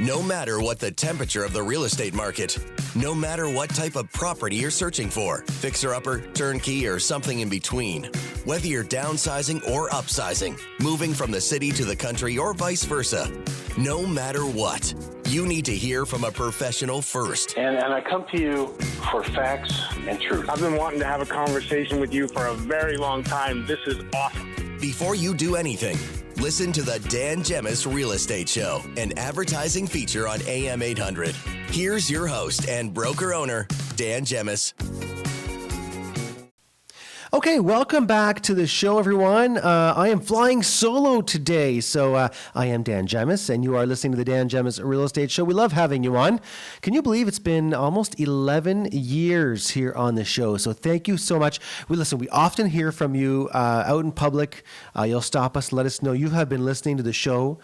No matter what the temperature of the real estate market, no matter what type of property you're searching for, fixer-upper, turnkey, or something in between, whether you're downsizing or upsizing, moving from the city to the country or vice versa, no matter what, you need to hear from a professional first. And I come to you for facts and truth. I've been wanting to have a conversation with you for a very long time. This is awesome. Before you do anything, listen to the Dan Gemus Real Estate Show, an advertising feature on AM800. Here's your host and broker owner, Dan Gemus. Okay, welcome back to the show, everyone. I am flying solo today, so I am Dan Gemus, and you are listening to the Dan Gemus Real Estate Show. We love having you on. Can you believe it's been almost 11 years here on the show? So thank you so much. We often hear from you out in public. You'll stop us and let us know you have been listening to the show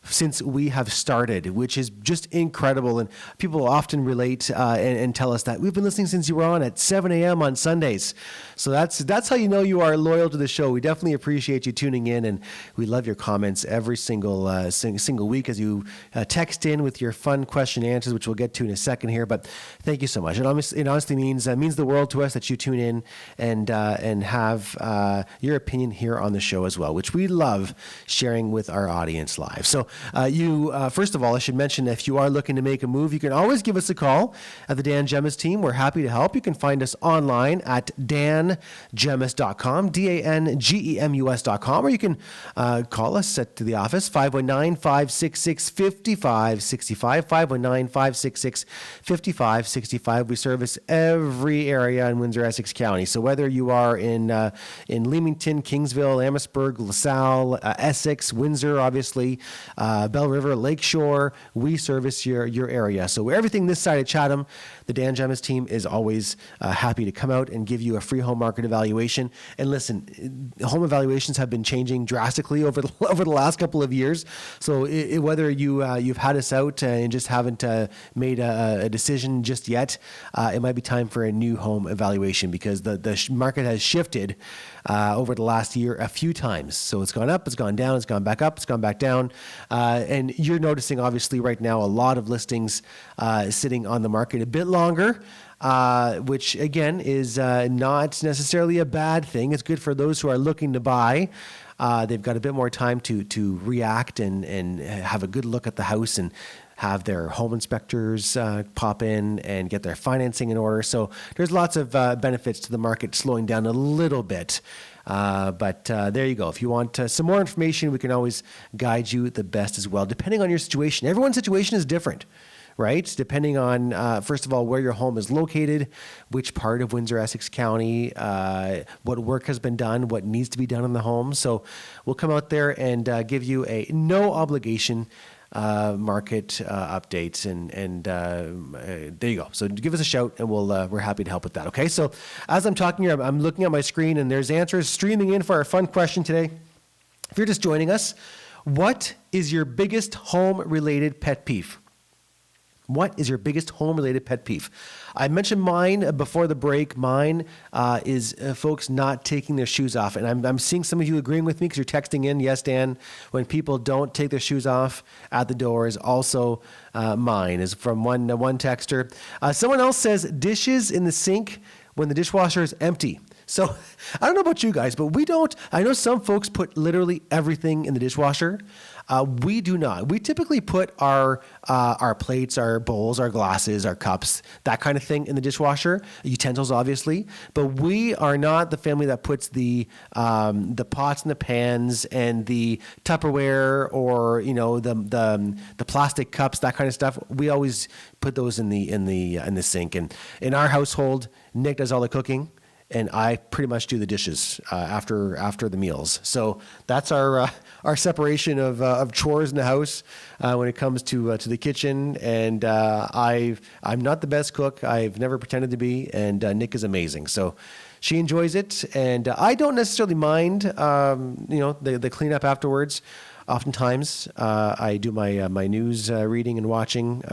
since we have started, which is just incredible. And people often relate and tell us that we've been listening since you were on at 7 a.m. on Sundays. So that's how you know you are loyal to the show. We definitely appreciate you tuning in, and we love your comments every single week as you text in with your fun question and answers, which we'll get to in a second here. But thank you so much. It honestly means the world to us that you tune in and have your opinion here on the show as well, which we love sharing with our audience live. So first of all, I should mention, if you are looking to make a move, you can always give us a call at the Dan Gemus team. We're happy to help. You can find us online at dangemus.com, DANGEMUS.com, or you can call us at the office, 519-566-5565, 519-566-5565. We service every area in Windsor, Essex County. So whether you are in Leamington, Kingsville, Amherstburg, LaSalle, Essex, Windsor, obviously, Bell River, Lakeshore, we service your area. So everything this side of Chatham, the Dan Gemus team is always happy to come out and give you a free home market evaluation. And listen, home evaluations have been changing drastically over the last couple of years. So whether you've had us out and just haven't made a decision just yet, it might be time for a new home evaluation, because the market has shifted over the last year a few times. So it's gone up, it's gone down, it's gone back up, it's gone back down. And you're noticing, obviously, right now, a lot of listings sitting on the market a bit longer, which, again, is not necessarily a bad thing. It's good for those who are looking to buy. They've got a bit more time to react and have a good look at the house and have their home inspectors pop in and get their financing in order. So there's lots of benefits to the market slowing down a little bit. But there you go. If you want some more information, we can always guide you the best as well, depending on your situation. Everyone's situation is different, right? Depending on, first of all, where your home is located, which part of Windsor, Essex County, what work has been done, what needs to be done in the home. So we'll come out there and give you a no obligation market updates, and there you go. So give us a shout, and we're happy to help with that. Okay. So as I'm talking here, I'm looking at my screen, and there's answers streaming in for our fun question today. If you're just joining us, what is your biggest home-related pet peeve? What is your biggest home-related pet peeve? I mentioned mine before the break. Mine is folks not taking their shoes off. And I'm seeing some of you agreeing with me because you're texting in. Yes, Dan, when people don't take their shoes off at the door is also mine, is from one texter. Someone else says dishes in the sink when the dishwasher is empty. So I don't know about you guys, but we don't. I know some folks put literally everything in the dishwasher. We do not. We typically put our plates, our bowls, our glasses, our cups, that kind of thing in the dishwasher, utensils obviously, but we are not the family that puts the pots and the pans and the Tupperware or the plastic cups, that kind of stuff. We always put those in the sink. And in our household, Nick does all the cooking, and I pretty much do the dishes after the meals. So that's our separation of chores in the house when it comes to the kitchen. And I'm not the best cook. I've never pretended to be. And Nick is amazing. So she enjoys it, and I don't necessarily mind the cleanup afterwards. Oftentimes, I do my news reading and watching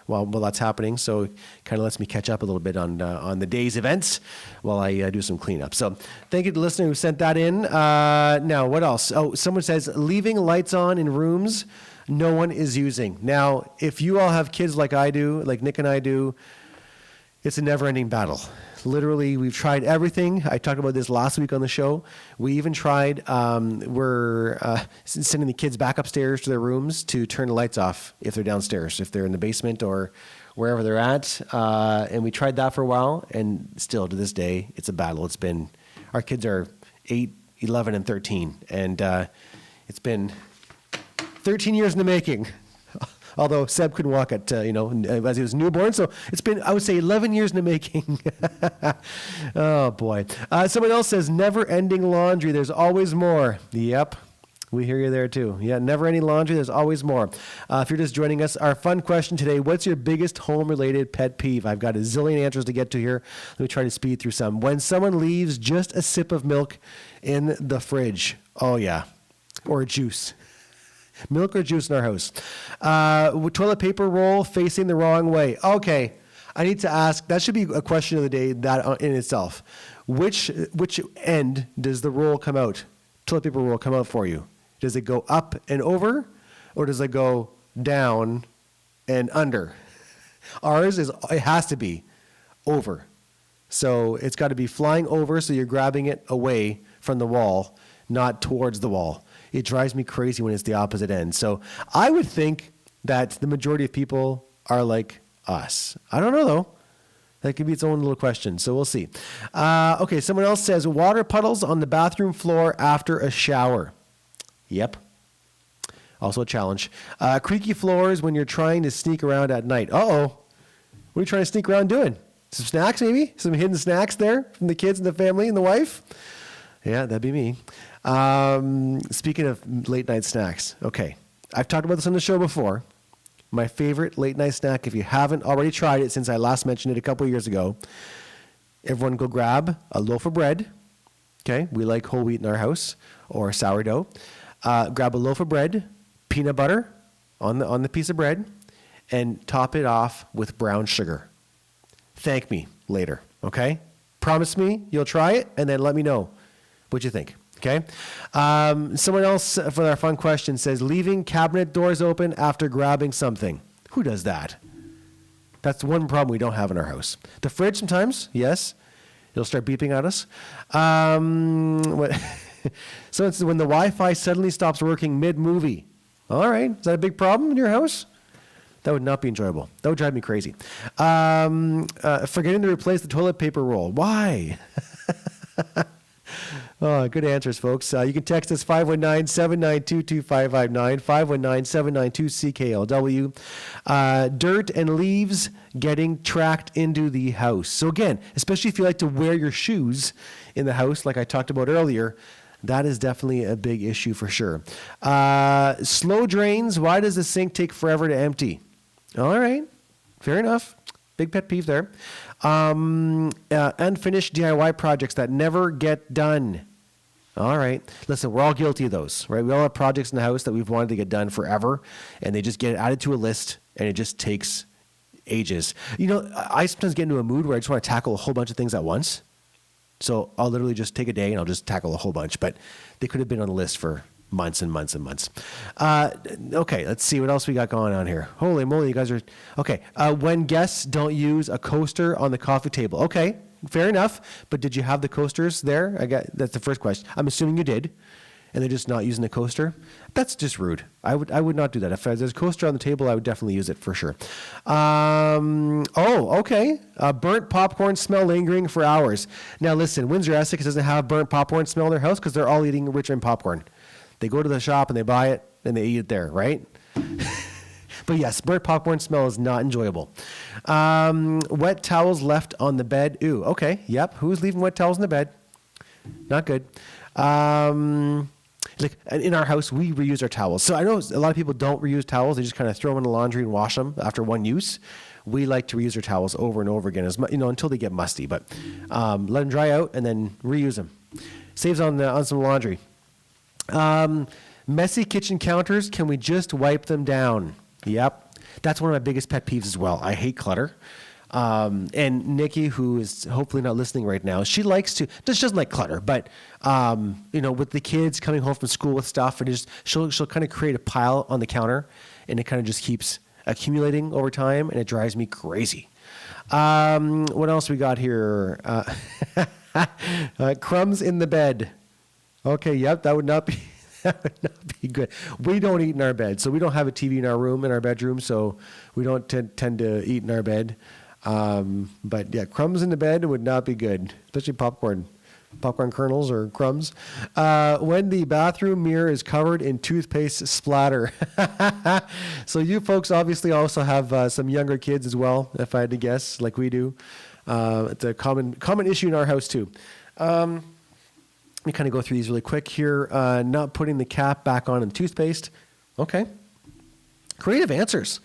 while that's happening. So kind of lets me catch up a little bit on the day's events while I do some cleanup. So thank you to the listener who sent that in. Now, what else? Oh, someone says leaving lights on in rooms no one is using. Now, if you all have kids like I do, like Nick and I do, it's a never-ending battle. Literally, we've tried everything. I talked about this last week on the show. We even tried, we're sending the kids back upstairs to their rooms to turn the lights off if they're downstairs, if they're in the basement or wherever they're at. And we tried that for a while, and still to this day, it's a battle. Our kids are 8, 11, and 13, and it's been 13 years in the making. Although Seb couldn't walk at, as he was newborn. So it's been, I would say, 11 years in the making. Oh, boy. Someone else says, never-ending laundry. There's always more. Yep. We hear you there, too. Yeah, never-ending laundry. There's always more. If you're just joining us, our fun question today, what's your biggest home-related pet peeve? I've got a zillion answers to get to here. Let me try to speed through some. When someone leaves just a sip of milk in the fridge. Oh, yeah. Or juice. Milk or juice in our house. Toilet paper roll facing the wrong way. Okay, I need to ask, that should be a question of the day that in itself. Which end does the roll come out? Toilet paper roll come out for you? Does it go up and over, or does it go down and under? It has to be over. So it's got to be flying over, so you're grabbing it away from the wall, not towards the wall. It drives me crazy when it's the opposite end. So I would think that the majority of people are like us. I don't know, though. That could be its own little question. So we'll see. Okay, someone else says, water puddles on the bathroom floor after a shower. Yep. Also a challenge. Creaky floors when you're trying to sneak around at night. Uh-oh. What are you trying to sneak around doing? Some snacks, maybe? Some hidden snacks there from the kids and the family and the wife? Yeah, that'd be me. Speaking of late night snacks, okay. I've talked about this on the show before. My favorite late night snack, if you haven't already tried it since I last mentioned it a couple of years ago, everyone go grab a loaf of bread. Okay, we like whole wheat in our house, or sourdough. Grab a loaf of bread, peanut butter on the piece of bread, and top it off with brown sugar. Thank me later, okay? Promise me you'll try it, and then let me know what you think. Okay. Someone else for our fun question says, leaving cabinet doors open after grabbing something. Who does that? That's one problem we don't have in our house. The fridge sometimes, yes. It'll start beeping at us. So it's when the Wi-Fi suddenly stops working mid-movie. All right. Is that a big problem in your house? That would not be enjoyable. That would drive me crazy. Forgetting to replace the toilet paper roll. Why? Oh, good answers, folks. You can text us 519-792-2559, 519-792-CKLW. Dirt and leaves getting tracked into the house. So again, especially if you like to wear your shoes in the house, like I talked about earlier, that is definitely a big issue for sure. Slow drains. Why does the sink take forever to empty? All right. Fair enough. Big pet peeve there. Unfinished DIY projects that never get done. All right. Listen, we're all guilty of those, right? We all have projects in the house that we've wanted to get done forever, and they just get added to a list, and it just takes ages. You know, I sometimes get into a mood where I just want to tackle a whole bunch of things at once. So I'll literally just take a day, and I'll just tackle a whole bunch. But they could have been on the list for months and months and months. Okay, let's see what else we got going on here. Holy moly, you guys are... Okay, when guests don't use a coaster on the coffee table. Okay, fair enough. But did you have the coasters there? That's the first question. I'm assuming you did. And they're just not using the coaster. That's just rude. I would not do that. If there's a coaster on the table, I would definitely use it for sure. Okay. Burnt popcorn smell lingering for hours. Now listen, Windsor, Essex doesn't have burnt popcorn smell in their house because they're all eating Richmond popcorn. They go to the shop and they buy it and they eat it there, right? But yes, burnt popcorn smell is not enjoyable. Wet towels left on the bed. Ooh, okay. Yep. Who's leaving wet towels in the bed? Not good. Like in our house, we reuse our towels. So I know a lot of people don't reuse towels. They just kind of throw them in the laundry and wash them after one use. We like to reuse our towels over and over again, until they get musty. But let them dry out and then reuse them. Saves on some laundry. Messy kitchen counters. Can we just wipe them down? Yep. That's one of my biggest pet peeves as well. I hate clutter. And Nikki, who is hopefully not listening right now, she doesn't like clutter, but, with the kids coming home from school with stuff, and she'll kind of create a pile on the counter, and it kind of just keeps accumulating over time, and it drives me crazy. What else we got here? Crumbs in the bed. Okay. Yep. That would not be good. We don't eat in our bed. So we don't have a TV in our bedroom. So we don't tend to eat in our bed. But yeah, crumbs in the bed would not be good, especially popcorn kernels or crumbs. When the bathroom mirror is covered in toothpaste splatter. So you folks obviously also have some younger kids as well, if I had to guess, like we do. It's a common issue in our house too. Let me kind of go through these really quick here. Not putting the cap back on in toothpaste. Okay. Creative answers.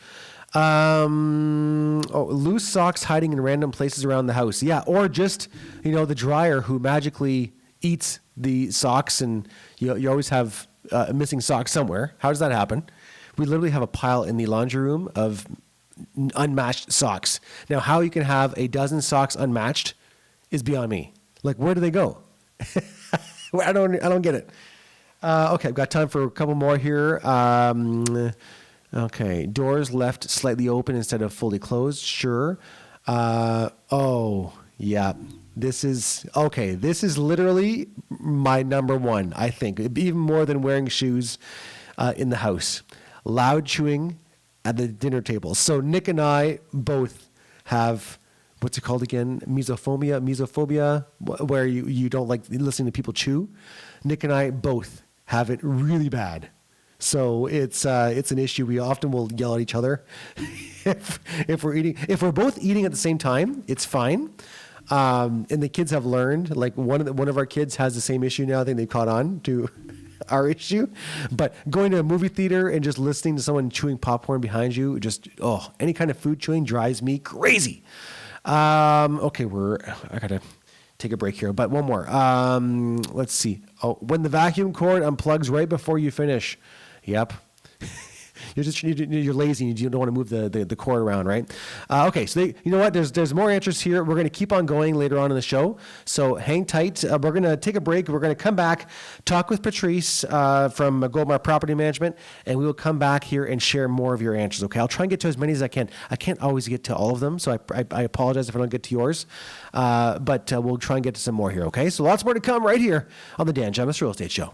Loose socks hiding in random places around the house. Yeah, or just, the dryer who magically eats the socks, and you always have missing socks somewhere. How does that happen? We literally have a pile in the laundry room of unmatched socks. Now, how you can have a dozen socks unmatched is beyond me. Like, where do they go? I don't get it. Okay, I've got time for a couple more here. Okay, doors left slightly open instead of fully closed. Sure. Yeah. This is literally my number one, I think, even more than wearing shoes in the house. Loud chewing at the dinner table. So Nick and I both have, what's it called again? Mesophobia, where you don't like listening to people chew. Nick and I both have it really bad. So it's an issue. We often will yell at each other if we're eating. If we're both eating at the same time, it's fine. And the kids have learned. Like one of our kids has the same issue now. I think they've caught on to our issue. But going to a movie theater and just listening to someone chewing popcorn behind you, any kind of food chewing drives me crazy. Okay, I gotta take a break here, but one more. Let's see. When the vacuum cord unplugs right before you finish. Yep. You're lazy and you don't want to move the cord around, right? Okay, so you know what? There's more answers here. We're going to keep on going later on in the show, so hang tight. We're going to take a break. We're going to come back, talk with Patrice from Goldmar Property Management, and we will come back here and share more of your answers. Okay, I'll try and get to as many as I can. I can't always get to all of them, so I apologize if I don't get to yours, but we'll try and get to some more here. Okay, so lots more to come right here on the Dan Gemus Real Estate Show.